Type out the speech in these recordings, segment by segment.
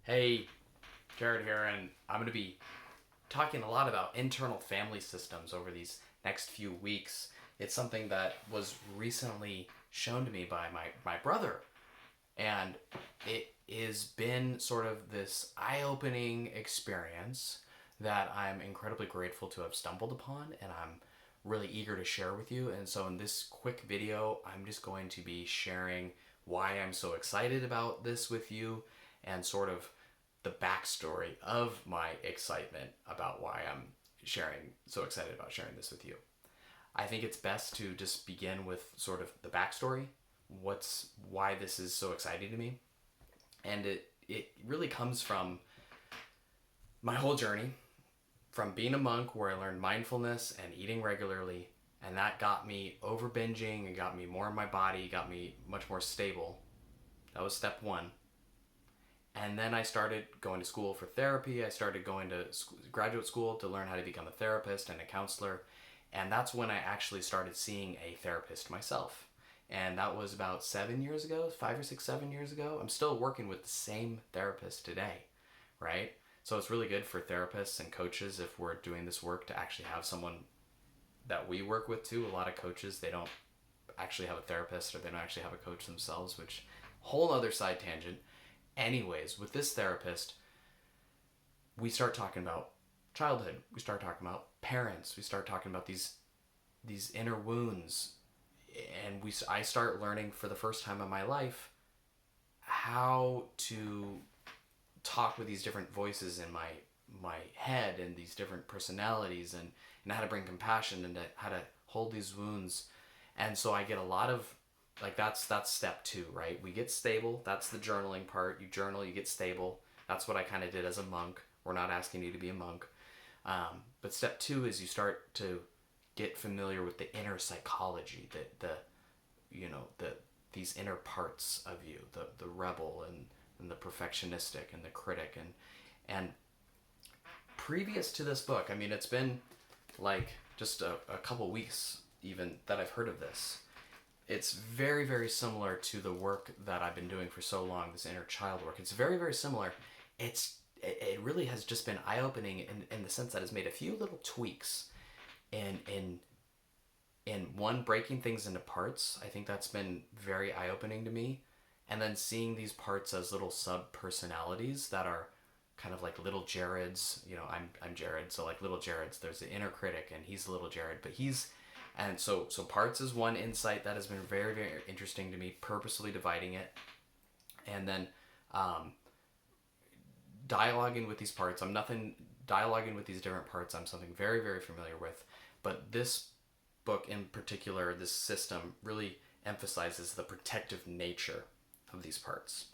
Hey, Jared here, and I'm going to be talking a lot about internal family systems over these next few weeks. It's something that was recently shown to me by my brother, and it has been sort of this eye opening experience that I'm incredibly grateful to have stumbled upon, and I'm really eager to share with you. And so, in this quick video, I'm just going to be sharing why I'm so excited about this with you and sort of the backstory of my excitement about why I'm so excited about sharing this with you. I think it's best to just begin with sort of the backstory, why this is so exciting to me, and it really comes from my whole journey from being a monk where I learned mindfulness and eating regularly, and that got me over binging and got me more in my body, got me much more stable. That was step one. And then I started going to school for therapy. I started going to graduate school to learn how to become a therapist and a counselor. And that's when I actually started seeing a therapist myself. And that was about 7 years ago, 5 or 6, 7 years ago. I'm still working with the same therapist today, right? So it's really good for therapists and coaches if we're doing this work to actually have someone that we work with too. A lot of coaches, they don't actually have a therapist or they don't actually have a coach themselves, which whole other side tangent. Anyways, with this therapist, we start talking about childhood. We start talking about parents. We start talking about these inner wounds, and I start learning for the first time in my life how to talk with these different voices in my head and these different personalities, and how to bring compassion and how to hold these wounds. And so I get a lot of like that's step two, right? We get stable. That's the journaling part. You journal, you get stable. That's what I kind of did as a monk. We're not asking you to be a monk, but step two is you start to get familiar with the inner psychology, the these inner parts of you, the rebel and the perfectionistic and the critic, and previous to this book, I mean, it's been like just a couple weeks even that I've heard of this. It's very, very similar to the work that I've been doing for so long, this inner child work. It's very, very similar. It really has just been eye-opening in the sense that it's made a few little tweaks in one, breaking things into parts. I think that's been very eye-opening to me. And then seeing these parts as little sub-personalities that are kind of like little Jareds. I'm Jared, so like little Jareds. There's the inner critic, and he's little Jared, but he's and so parts is one insight that has been very, very interesting to me, purposely dividing it. And then dialoguing with these parts. Dialoguing with these different parts, I'm something very, very familiar with. But this book in particular, this system, really emphasizes the protective nature of these parts.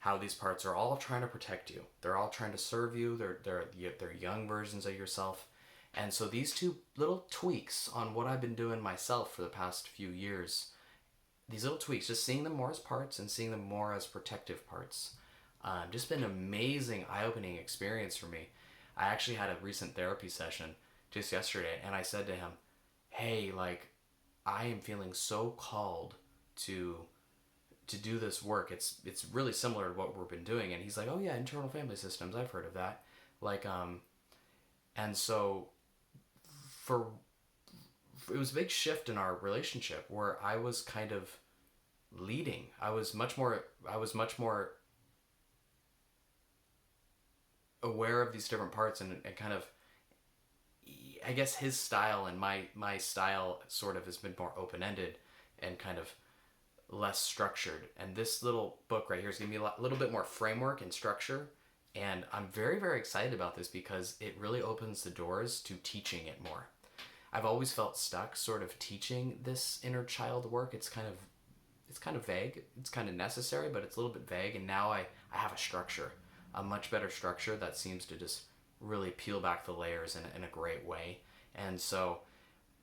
How these parts are all trying to protect you. They're all trying to serve you. They're young versions of yourself. And so these two little tweaks on what I've been doing myself for the past few years, these little tweaks, just seeing them more as parts and seeing them more as protective parts, just been an amazing, eye-opening experience for me. I actually had a recent therapy session just yesterday, and I said to him, hey, like, I am feeling so called to do this work. It's really similar to what we've been doing. And he's like, oh yeah, internal family systems, I've heard of that. Like, and so for it was a big shift in our relationship where I was kind of leading. I was much more aware of these different parts, and kind of, I guess his style and my style sort of has been more open-ended and kind of less structured. And this little book right here is going to be a little bit more framework and structure. And I'm very, very excited about this because it really opens the doors to teaching it more. I've always felt stuck sort of teaching this inner child work. It's kind of vague. It's kind of necessary, but it's a little bit vague. And now I have a structure, a much better structure that seems to just really peel back the layers in a great way. And so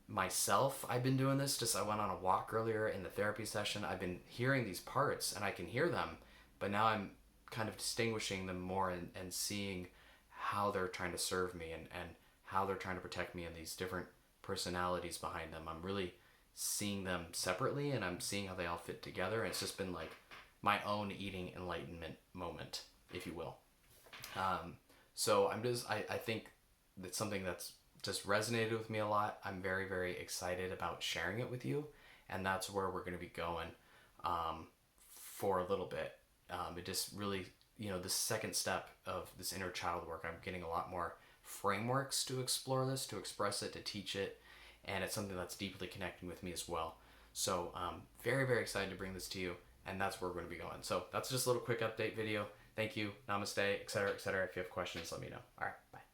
myself, I've been doing this. Just I went on a walk earlier in the therapy session. I've been hearing these parts and I can hear them, but now I'm kind of distinguishing them more and seeing how they're trying to serve me and how they're trying to protect me and these different personalities behind them. I'm really seeing them separately and I'm seeing how they all fit together. And it's just been like my own eating enlightenment moment, if you will. So I think that's something that's just resonated with me a lot. I'm very, very excited about sharing it with you. And that's where we're going to be going for a little bit. It just really, the second step of this inner child work, I'm getting a lot more frameworks to explore this, to express it, to teach it. And it's something that's deeply connecting with me as well. So very, very excited to bring this to you. And that's where we're going to be going. So that's just a little quick update video. Thank you. Namaste, etc., etc. If you have questions, let me know. All right. Bye.